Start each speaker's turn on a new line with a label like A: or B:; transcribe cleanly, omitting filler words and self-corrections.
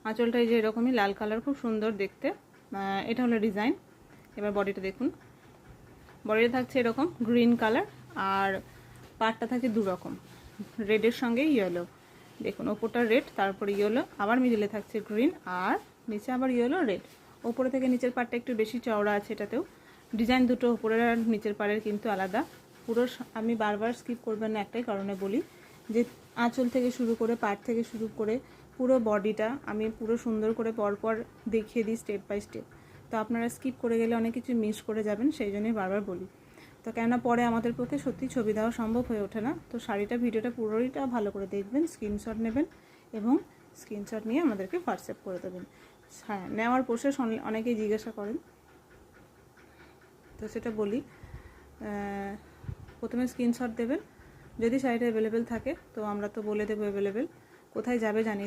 A: আঁচলটা এই যে এরকমই লাল কালার, খুব সুন্দর দেখতে। এটা হলো ডিজাইন। এবার বডিটা দেখুন, বডিটা থাকছে এরকম গ্রিন কালার, আর পাটটা থাকছে দু রকম, রেডের সঙ্গে ইয়েলো। দেখুন ওপরটা রেড, তারপরে ইয়েলো, আবার মিডিলে থাকছে গ্রিন, আর নিচে আবার ইয়েলো রেড। ওপরে থেকে নিচের পাটটা একটু বেশি চওড়া আছে এটাতেও। ডিজাইন দুটো ওপরের আর নিচের পাড়ের কিন্তু আলাদা। পুরো আমি বারবার স্কিপ করবেন না, একটাই কারণে বলি যে আঁচল থেকে শুরু করে পাট থেকে শুরু করে পুরো বডিটা আমি পুরো সুন্দর করে পরপর দেখিয়ে দিই স্টেপ বাই স্টেপ। তো আপনারা স্কিপ করে গেলে অনেক কিছু মিস করে যাবেন, সেই জন্যই বারবার বলি। তো কেননা পরে আমাদের পক্ষে সত্যি ছবি দেওয়া সম্ভব হয়ে ওঠে না। তো শাড়িটা ভিডিওটা পুরোটা ভালো করে দেখবেন, স্ক্রিনশট নেবেন এবং স্ক্রিনশট নিয়ে আমাদেরকে হোয়াটসঅ্যাপ করে দেবেন। হ্যাঁ, নেওয়ার প্রসেস অনেকেই জিজ্ঞাসা করেন, তো সেটা বলি। প্রথমে স্ক্রিনশট দেবেন, যদি শাড়িটা অ্যাভেলেবেল থাকে তো আমরা তো বলে দেবো অ্যাভেলেবেল, কোথায় যাবে জানিয়ে